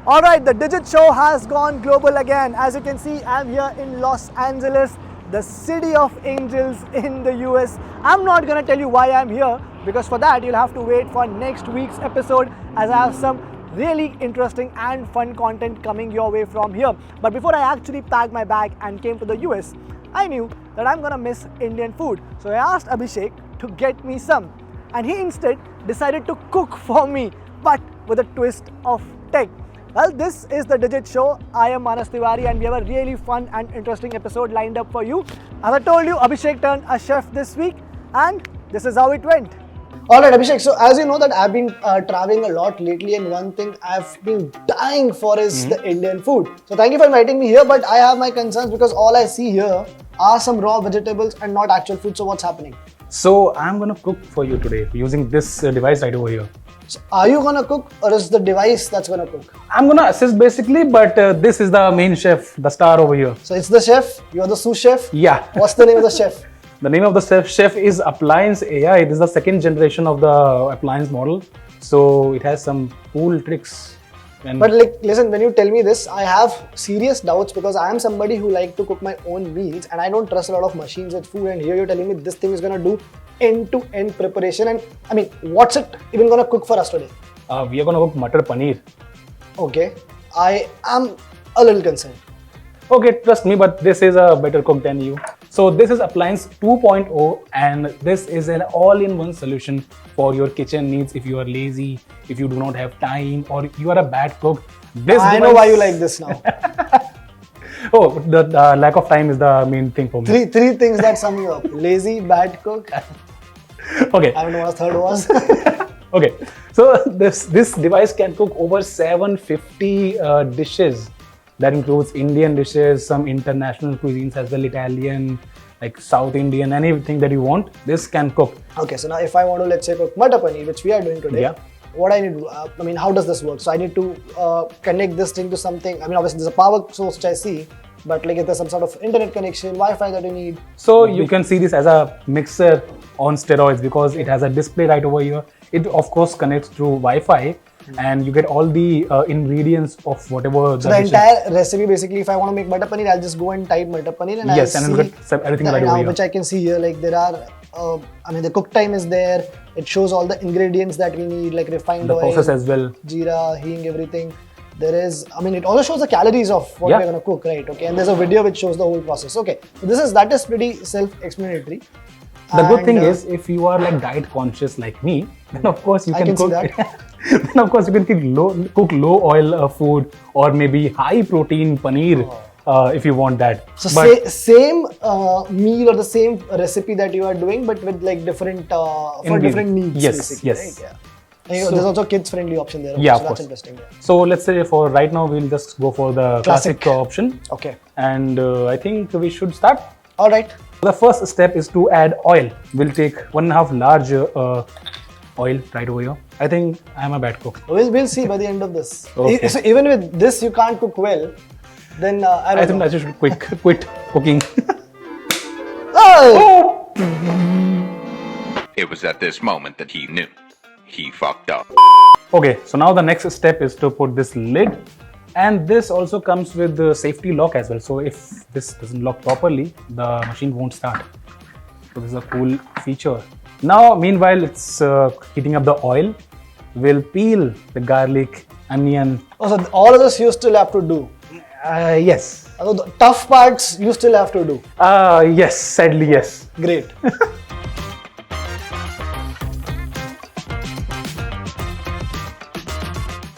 Alright, the Digit Show has gone global again. As you can see, I'm here in Los Angeles, the city of angels in the US. I'm not gonna tell you why I'm here, because for that you'll have to wait for next week's episode, as I have some really interesting and fun content coming your way from here. But before I actually packed my bag and came to the US, I knew that I'm gonna miss Indian food. So I asked Abhishek to get me some, and he instead decided to cook for me, but with a twist of tech. Well, this is the Digit Show. I am Manas Tiwari and we have a really fun and interesting episode lined up for you. As I told you, Abhishek turned a chef this week and this is how it went. Alright Abhishek, so as you know that I've been traveling a lot lately, and one thing I've been dying for is the Indian food. So thank you for inviting me here, but I have my concerns because all I see here are some raw vegetables and not actual food. So what's happening? So I'm gonna cook for you today using this device right over here. So are you gonna cook or is the device that's gonna cook? I'm gonna assist basically, but this is the main chef, the star over here. So it's the chef, you're the sous chef? Yeah. What's the name of the chef? The name of the chef is Upliance AI. This is the second generation of the appliance model. So it has some cool tricks. But like, listen, when you tell me this, I have serious doubts because I am somebody who like to cook my own meals and I don't trust a lot of machines with food, and here you're telling me this thing is gonna do end-to-end preparation, and I mean, what's it even gonna cook for us today? We are gonna cook Matar Paneer. Okay, I am a little concerned. Okay, trust me, but this is a better cook than you. So this is Appliance 2.0 and this is an all-in-one solution for your kitchen needs. If you are lazy, if you do not have time, or you are a bad cook. I know why you like this now. Oh, the lack of time is the main thing for me. Three things that sum you up. Lazy, bad cook. Okay. I don't know what third was. Okay, so this device can cook over 750 dishes. That includes Indian dishes, some international cuisines as well, Italian, like South Indian, anything that you want, this can cook. Okay, so now if I want to, let's say, cook Matar Paneer, which we are doing today, what I need to do, I mean, how does this work? So I need to connect this thing to something. I mean, obviously there's a power source which I see, but like if there's some sort of internet connection, Wi-Fi that you need. So you can see this as a mixer on steroids because it has a display right over here. It of course connects through Wi-Fi. And you get all the ingredients of whatever. So the entire recipe, basically, if I want to make Matar Paneer, I'll just go and type Matar Paneer and yes, I'll and see get everything right over here. Which I can see here, like there are, I mean, the cook time is there. It shows all the ingredients that we need, like refined oil, process as well, jeera, hing, everything. There is, I mean, it also shows the calories of what we're going to cook, right? Okay, and there's a video which shows the whole process. Okay, so that is pretty self-explanatory. The good thing is, if you are like diet conscious like me, then of course you can cook. Then of course you can cook low oil food, or maybe high protein paneer if you want that. So same meal or the same recipe that you are doing, but with like different for different needs. Yes, yes. Right? Yeah. So, there's also kids friendly option there. Yeah, so of that's course. Interesting. Yeah. So let's say for right now we'll just go for the classic option. Okay. And I think we should start. All right. The first step is to add oil. We'll take 1.5 large oil right over here. I think I'm a bad cook. We'll see by the end of this. Okay. So even with this you can't cook well, then I think I should quit cooking. Oh! It was at this moment that he knew. He fucked up. Okay, so now the next step is to put this lid, and this also comes with the safety lock as well. So if this doesn't lock properly, the machine won't start. So this is a cool feature. Now, meanwhile, it's heating up the oil. We'll peel the garlic, onion. Oh, so all of this you still have to do? Yes. The tough parts you still have to do? Yes, sadly yes. Great.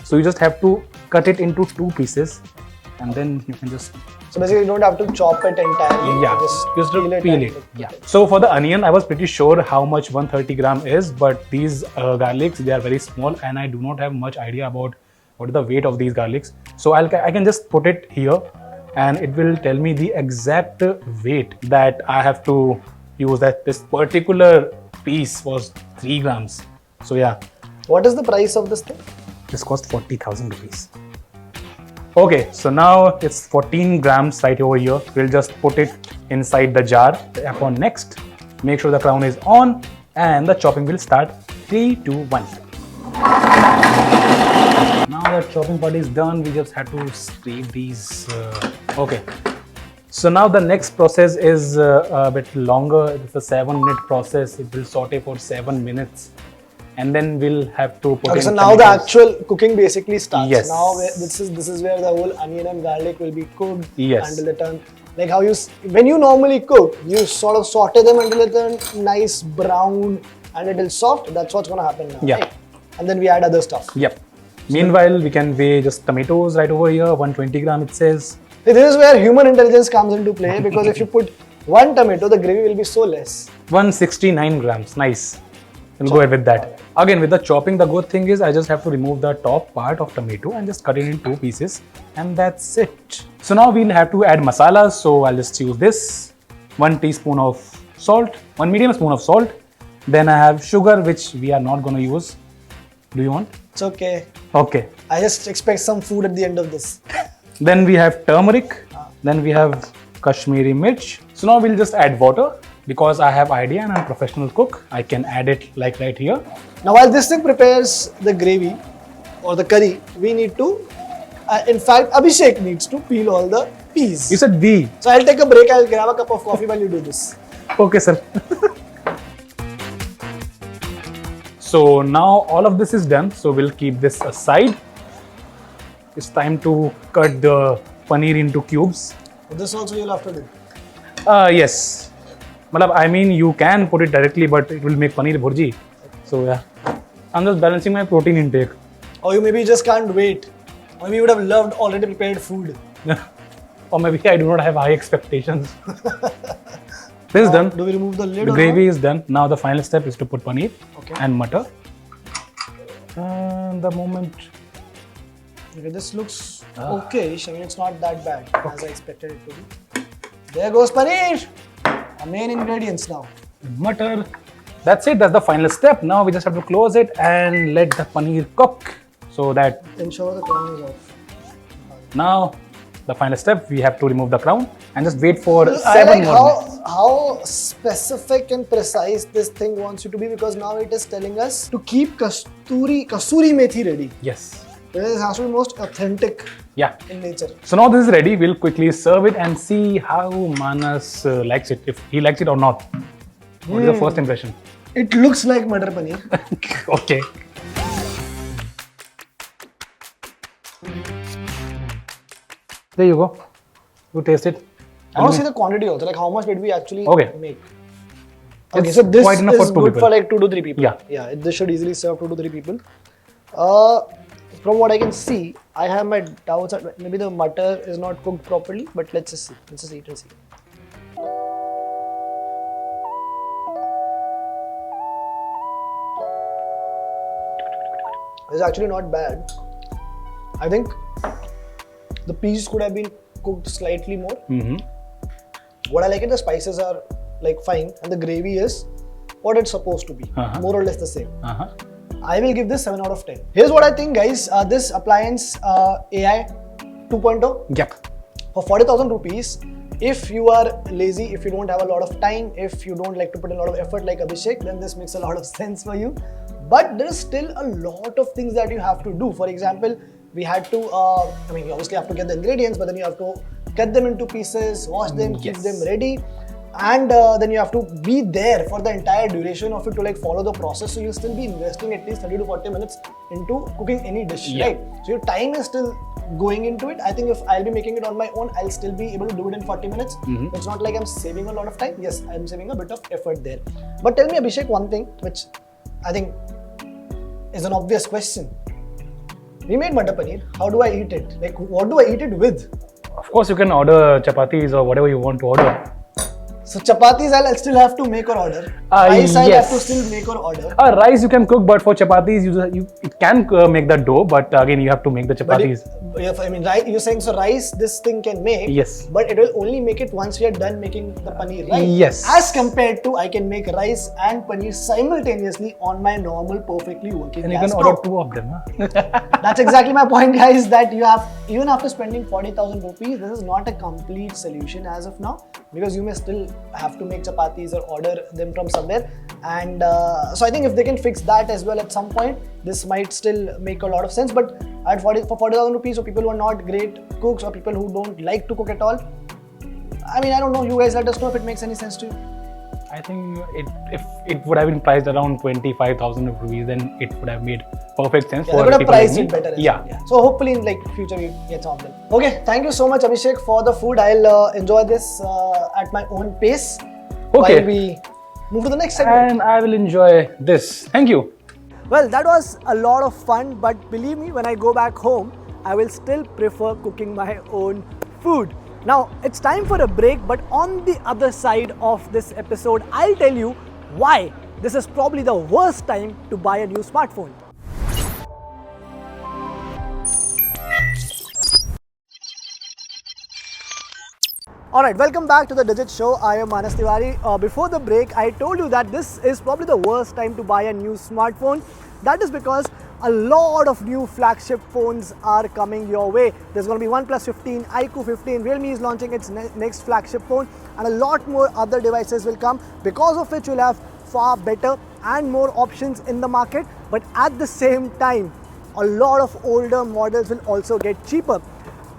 So you just have to cut it into 2 pieces, and then you can just... So basically you don't have to chop it entirely. Yeah, just peel it. Yeah. So for the onion, I was pretty sure how much 130 gram is, but these garlics, they are very small and I do not have much idea about what is the weight of these garlics. So I can just put it here and it will tell me the exact weight that I have to use. That this particular piece was 3 grams. So yeah. What is the price of this thing? This cost 40,000 rupees. Okay, so now it's 14 grams right over here. We'll just put it inside the jar. Tap on next. Make sure the crown is on and the chopping will start. 3, 2, 1. Now that chopping part is done, we just have to scrape these. Okay. So now the next process is a bit longer. It's a 7-minute process. It will saute for 7 minutes, and then we'll have to put Okay, in so now the tomatoes. actual cooking basically starts. Yes. Now this is where the whole onion and garlic will be cooked Yes. until they turn like how when you normally cook, you sort of saute them until they turn nice brown and little soft. That's what's gonna happen now. Yeah. Right? And then we add other stuff. Yep. Meanwhile, we can weigh just tomatoes right over here. 120 gram it says. See, this is where human intelligence comes into play because if you put one tomato, the gravy will be so less. 169 grams. Nice. We'll go ahead with that. Again, with the chopping, the good thing is I just have to remove the top part of tomato and just cut it in 2 pieces, and that's it. So now we'll have to add masalas. So I'll just use this. 1 teaspoon of salt, 1 medium spoon of salt. Then I have sugar, which we are not going to use. Do you want? It's okay. Okay. I just expect some food at the end of this. Then we have turmeric. Then we have Kashmiri mirch. So now we'll just add water. Because I have idea and I'm a professional cook, I can add it like right here. Now while this thing prepares the gravy or the curry, we need to, in fact, Abhishek needs to peel all the peas. You said we. So I'll take a break, I'll grab a cup of coffee while you do this. Okay, sir. So now all of this is done. So we'll keep this aside. It's time to cut the paneer into cubes. This also you'll have to do. Yes. I mean, you can put it directly, but it will make paneer bhurji. So yeah, I'm just balancing my protein intake. Or you maybe just can't wait. Or maybe you would have loved already prepared food. Or maybe I do not have high expectations. This is done. Do we remove the lid? The gravy is done. Now the final step is to put paneer and butter. And the moment. Okay, this looks okay. I mean, it's not that bad as I expected it to be. There goes paneer. Our main ingredients now. Butter. That's it. That's the final step. Now we just have to close it and let the paneer cook. So that. Ensure the crown is off. Now the final step, we have to remove the crown and just wait for I 7 like more minutes. how specific and precise this thing wants you to be because now it is telling us to keep kasuri methi ready. Yes. This has to be most authentic in nature. So now this is ready. We'll quickly serve it and see how Manas likes it, if he likes it or not. What is the first impression? It looks like Matar Paneer. Okay. There you go. You taste it. I want to see the quantity also. Like how much did we actually make? Okay, It's so this quite enough is for 2 good people. for like 2 to 3 people. Yeah. This should easily serve 2 to 3 people. From what I can see, I have my doubts that maybe the mutter is not cooked properly, but let's just see. Let's just eat and see. It's actually not bad. I think the peas could have been cooked slightly more. What I like is the spices are like fine and the gravy is what it's supposed to be, more or less the same. I will give this 7 out of 10. Here's what I think, guys. This appliance AI 2.0 Yep. for 40,000 rupees. If you are lazy, if you don't have a lot of time, if you don't like to put a lot of effort like Abhishek, then this makes a lot of sense for you. But there is still a lot of things that you have to do. For example, we had to, I mean, you obviously have to get the ingredients, but then you have to cut them into pieces, wash them, keep them ready. And then you have to be there for the entire duration of it to like follow the process. So you'll still be investing at least 30 to 40 minutes into cooking any dish, right? So your time is still going into it. I think if I'll be making it on my own, I'll still be able to do it in 40 minutes. It's not like I'm saving a lot of time. Yes, I'm saving a bit of effort there. But tell me, Abhishek, one thing which I think is an obvious question. We made Matar Paneer. How do I eat it? Like, what do I eat it with? Of course, you can order chapatis or whatever you want to order. So chapatis I'll still have to make or order. Rice I'll have to still make or order. Rice you can cook, but for chapatis you can make the dough, but again you have to make the chapatis. I mean, right? You're saying so rice this thing can make. Yes. But it will only make it once we are done making the paneer, right? Yes. As compared to I can make rice and paneer simultaneously on my normal perfectly working And you gas can order stove. 2 of them. That's exactly my point, guys, that you have, even after spending 40,000 rupees, this is not a complete solution as of now, because you may still have to make chapatis or order them from somewhere. And so I think if they can fix that as well at some point, this might still make a lot of sense. But at for 40,000 rupees, for people who are not great cooks or people who don't like to cook at all, I mean, I don't know. You guys let us know if it makes any sense to you. I think if it would have been priced around 25,000 rupees, then it would have made perfect sense Yeah, for they would have people priced like it me. better. Yeah. So hopefully in like future we get some of them. Okay, thank you so much Abhishek for the food. I'll enjoy this at my own pace while we move to the next segment. And I will enjoy this. Thank you. Well, that was a lot of fun, but believe me, when I go back home, I will still prefer cooking my own food. Now, it's time for a break, but on the other side of this episode, I'll tell you why this is probably the worst time to buy a new smartphone. Alright, welcome back to the Digit Show. I am Manas Tiwari. Before the break, I told you that this is probably the worst time to buy a new smartphone. That is because a lot of new flagship phones are coming your way. There's going to be OnePlus 15, iQOO 15, Realme is launching its next flagship phone, and a lot more other devices will come, because of which you'll have far better and more options in the market. But at the same time, a lot of older models will also get cheaper.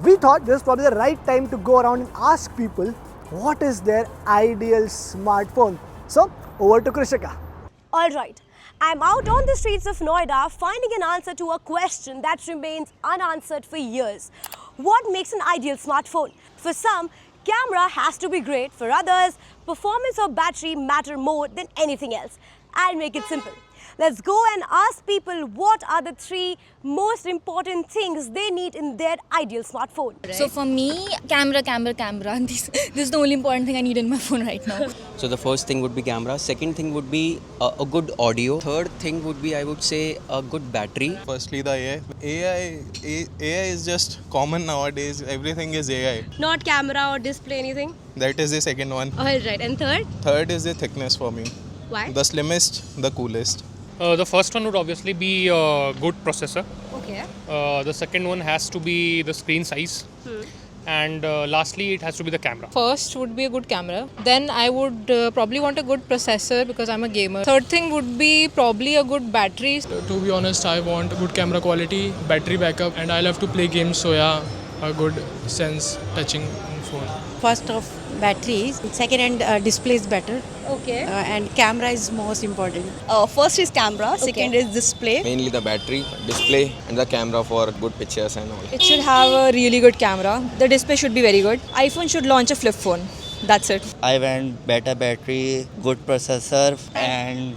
We thought this is probably the right time to go around and ask people what is their ideal smartphone. So, over to Krishika. Alright, I'm out on the streets of Noida finding an answer to a question that remains unanswered for years. What makes an ideal smartphone? For some, camera has to be great. For others, performance or battery matter more than anything else. I'll make it simple. Let's go and ask people what are the 3 most important things they need in their ideal smartphone. So for me, camera. This is the only important thing I need in my phone right now. So the first thing would be camera. Second thing would be a good audio. Third thing would be, I would say, a good battery. Firstly, the AI is just common nowadays. Everything is AI. Not camera or display, anything? That is the second one. Alright, and third? Third is the thickness for me. Why? The slimmest, the coolest. The first one would obviously be a good processor. Okay. The second one has to be the screen size. And lastly, it has to be the camera. First would be a good camera. Then I would probably want a good processor because I'm a gamer. Third thing would be probably a good battery. To be honest, I want good camera quality, battery backup, and I love to play games, so yeah, a good sense touching phone. First of batteries, second and display is better. Okay. And camera is most important. First is camera, second is display. Mainly the battery, display, and the camera for good pictures and all. It should have a really good camera. The display should be very good. iPhone should launch a flip phone. That's it. I want better battery, good processor, and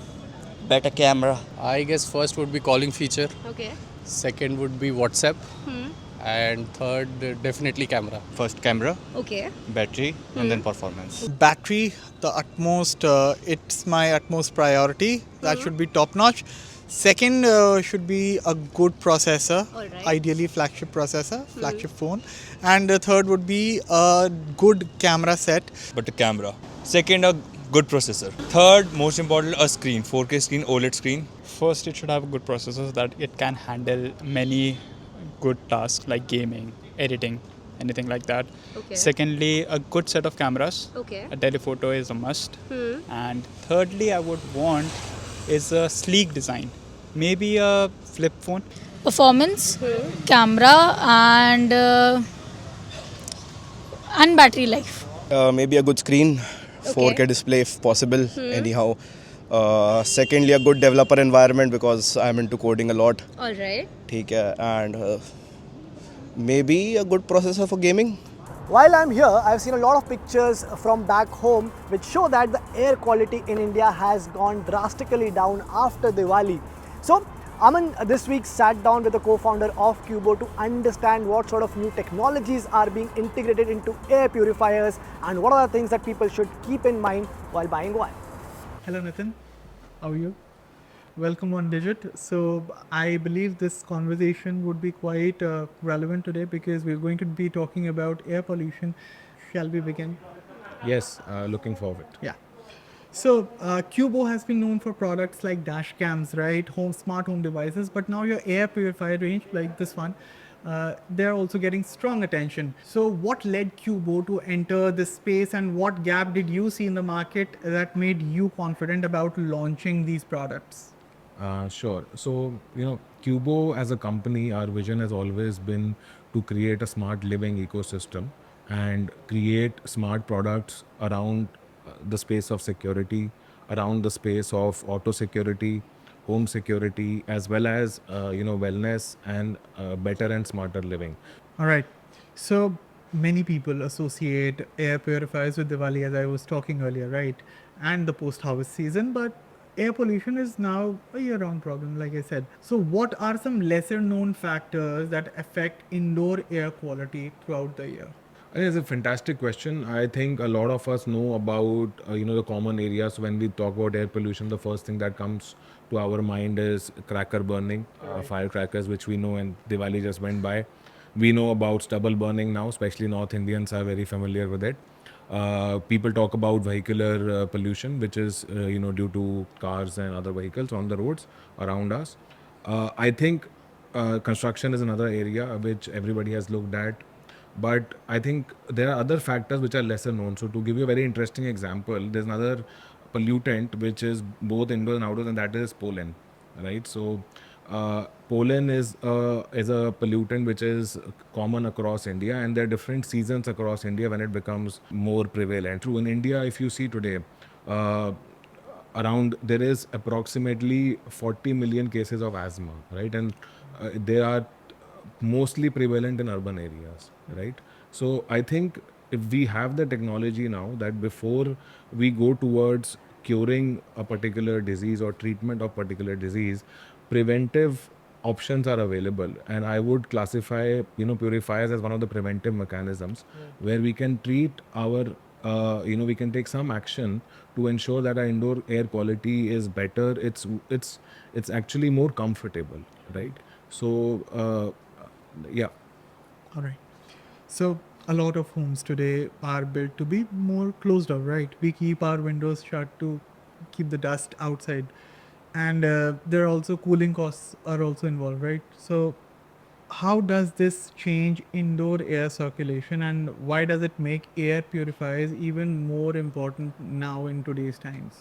better camera. I guess first would be calling feature. Okay. Second would be WhatsApp. And third, definitely camera. First camera, Okay. battery, and then performance. Battery, the utmost, it's my utmost priority. That should be top notch. Second should be a good processor, ideally flagship processor, flagship phone. And the third would be a good camera set. But a camera. Second, a good processor. Third, most important, a screen, 4K screen, OLED screen. First, it should have a good processor so that it can handle many good tasks like gaming, editing, anything like that. Okay. Secondly, a good set of cameras. Okay. A telephoto is a must. And thirdly, I would want is a sleek design. Maybe a flip phone. Performance, camera, and battery life. Maybe a good screen, 4K display if possible, anyhow. Secondly, a good developer environment because I'm into coding a lot. Alright. And maybe a good processor for gaming. While I'm here, I've seen a lot of pictures from back home which show that the air quality in India has gone drastically down after Diwali. So, Aman this week sat down with the co-founder of Qubo to understand what sort of new technologies are being integrated into air purifiers and what are the things that people should keep in mind while buying one. Hello Nitin, how are you? Welcome on Digit. So I believe this conversation would be quite relevant today because we're going to be talking about air pollution. Shall we begin? Yes, looking forward. Yeah. So Qubo has been known for products like dash cams, right? Smart home devices, but now your air purifier range like this one they're also getting strong attention. So, what led Qubo to enter this space, and what gap did you see in the market that made you confident about launching these products? Sure. So, Qubo as a company, our vision has always been to create a smart living ecosystem and create smart products around the space of security, around the space of auto security, home security, as well as, wellness and better and smarter living. All right. So many people associate air purifiers with Diwali, as I was talking earlier, right? And the post harvest season, but air pollution is now a year round problem, like I said. So, what are some lesser known factors that affect indoor air quality throughout the year? I think it's a fantastic question. I think a lot of us know about the common areas. When we talk about air pollution, the first thing that comes to our mind is cracker burning, firecrackers, which we know, and Diwali just went by. We know about stubble burning now, especially North Indians are very familiar with it. People talk about vehicular pollution, which is due to cars and other vehicles on the roads around us. I think construction is another area which everybody has looked at, but I think there are other factors which are lesser known. So to give you a very interesting example, there's another pollutant which is both indoors and outdoors, and that is pollen, right? So pollen is a pollutant which is common across India, and there are different seasons across India when it becomes more prevalent. True, in India, if you see today, uh, around there is approximately 40 million cases of asthma, right? And they are mostly prevalent in urban areas, right? So I think if we have the technology now that before we go towards curing a particular disease or treatment of particular disease, preventive options are available, and I would classify purifiers as one of the preventive mechanisms where we can treat our we can take some action to ensure that our indoor air quality is better. It's actually more comfortable, right? So yeah. All right. So, a lot of homes today are built to be more closed off, right? We keep our windows shut to keep the dust outside, and there are also cooling costs are also involved, right? So, how does this change indoor air circulation, and why does it make air purifiers even more important now in today's times?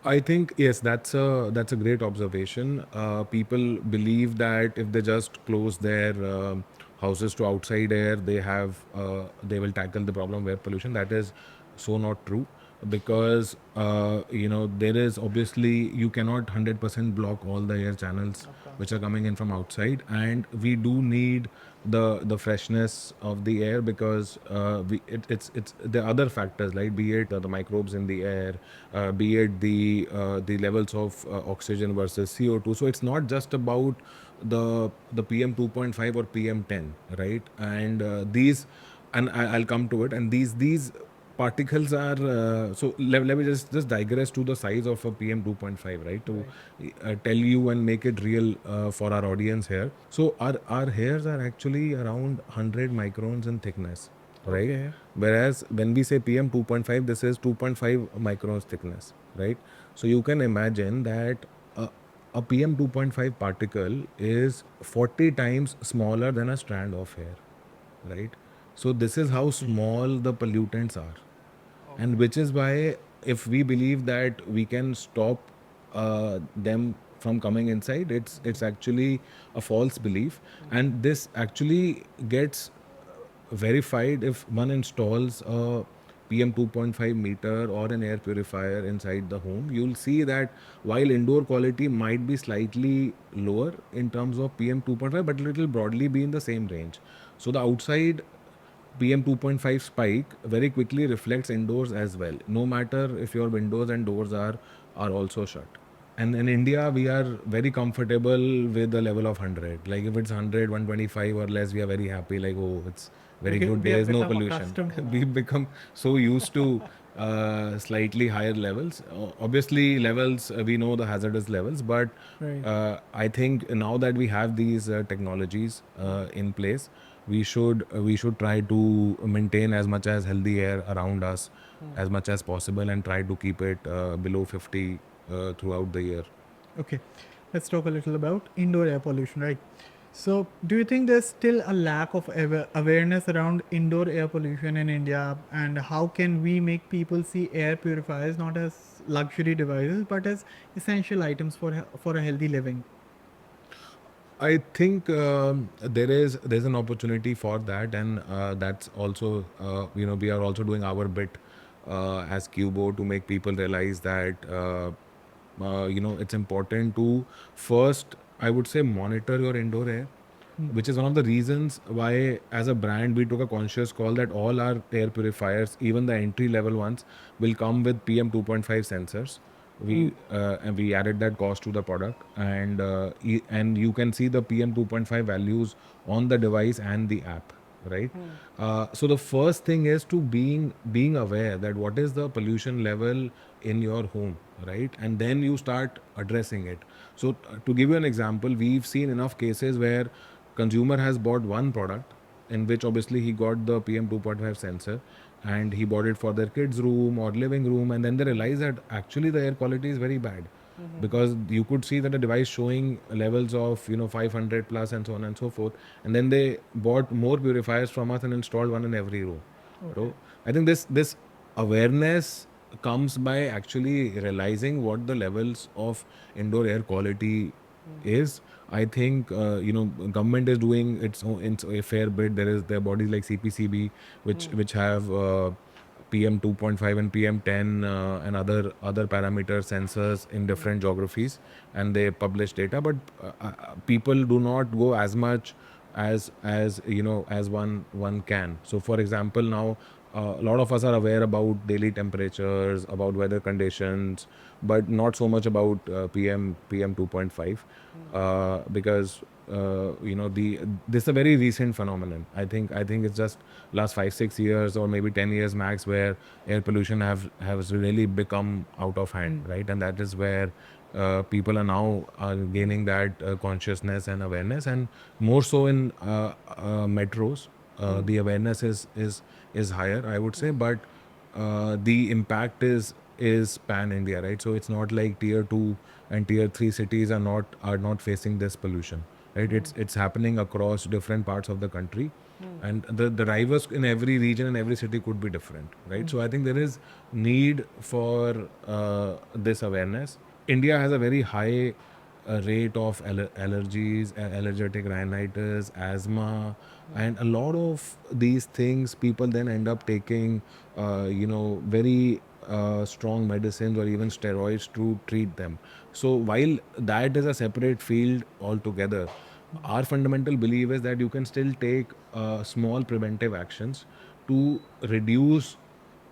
I think yes, that's a great observation. People believe that if they just close their houses to outside air, they will tackle the problem of air pollution. That is so not true, because there is obviously you cannot 100% block all the air channels which are coming in from outside, and we do need the freshness of the air, because it's the other factors, like be it the microbes in the air, be it the levels of oxygen versus CO2. So it's not just about the PM 2.5 or PM 10, right? And I'll come to it. And these particles are let me just digress to the size of a PM 2.5, right? To tell you and make it real for our audience here. So our hairs are actually around 100 microns in thickness, right? Okay. Whereas when we say PM 2.5, this is 2.5 microns thickness, right? So you can imagine that a PM 2.5 particle is 40 times smaller than a strand of hair, right? So this is how small the pollutants are, and which is why if we believe that we can stop them from coming inside, it's actually a false belief, and this actually gets verified if one installs a PM 2.5 meter or an air purifier inside the home. You'll see that while indoor quality might be slightly lower in terms of PM 2.5, but it will broadly be in the same range. So the outside PM 2.5 spike very quickly reflects indoors as well, no matter if your windows and doors are also shut. And in India, we are very comfortable with the level of 100. Like if it's 100, 125 or less, we are very happy. Like, oh, it's very Okay, good. we There have is no become pollution. accustomed. We've become so used to slightly higher levels. Obviously, levels, we know the hazardous levels, but Right. I think now that we have these technologies in place, we should try to maintain as much as healthy air around us as much as possible, and try to keep it below 50 throughout the year. Okay, let's talk a little about indoor air pollution, right? So, do you think there's still a lack of awareness around indoor air pollution in India, and how can we make people see air purifiers not as luxury devices but as essential items for a healthy living? I think there's an opportunity for that, and that's also we are also doing our bit as Qubo to make people realize that it's important to first, I would say, monitor your indoor air, which is one of the reasons why as a brand we took a conscious call that all our air purifiers, even the entry level ones, will come with PM 2.5 sensors. And we added that cost to the product, and you can see the PM 2.5 values on the device and the app, right? So the first thing is to being aware that what is the pollution level in your home, right? And then you start addressing it. So to give you an example, we've seen enough cases where consumer has bought one product in which obviously he got the PM 2.5 sensor, and he bought it for their kids' room or living room, and then they realize that actually the air quality is very bad, because you could see that the device showing levels of 500 plus and so on and so forth, and then they bought more purifiers from us and installed one in every room. So I think this awareness comes by actually realizing what the levels of indoor air quality is. I think government is doing its a fair bit. There are bodies like CPCB which have PM 2.5 and PM 10 and other parameter sensors in different geographies, and they publish data. But people do not go as much as one can. So, for example, now a lot of us are aware about daily temperatures, about weather conditions, but not so much about PM 2.5 because this is a very recent phenomenon. I think it's just last 5-6 years or maybe 10 years max where air pollution has really become out of hand, right? And that is where people are now gaining that consciousness and awareness, and more so in metros. The awareness is higher, I would say, but the impact is pan India, right? So it's not like tier 2 and tier 3 cities are not facing this pollution, right? It's happening across different parts of the country, and the drivers in every region and every city could be different, right? So I think there is need for this awareness. India has a very high rate of allergies, allergic rhinitis, asthma, and a lot of these things people then end up taking very strong medicines or even steroids to treat them. So while that is a separate field altogether, our fundamental belief is that you can still take small preventive actions to reduce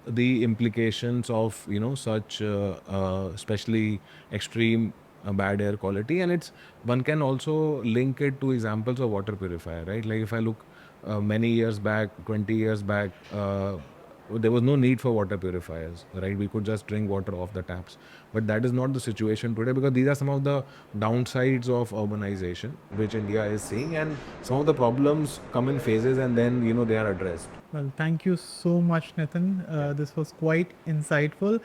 the implications of such especially extreme bad air quality. And one can also link it to examples of water purifier, right? Like if I look many years back, 20 years back, there was no need for water purifiers, right? We could just drink water off the taps. But that is not the situation today, because these are some of the downsides of urbanization which India is seeing, and some of the problems come in phases and then they are addressed. Well, thank you so much, Nitin. This was quite insightful.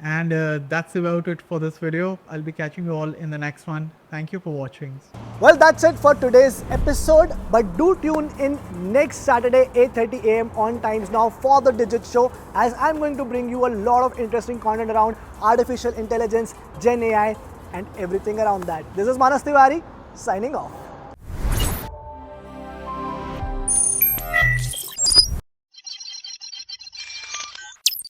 And that's about it for this video. I'll be catching you all in the next one. Thank you for watching. Well, that's it for today's episode. But do tune in next Saturday, 8:30 a.m. on Times Now for the Digit Show, as I'm going to bring you a lot of interesting content around artificial intelligence, Gen AI, and everything around that. This is Manas Tiwari signing off.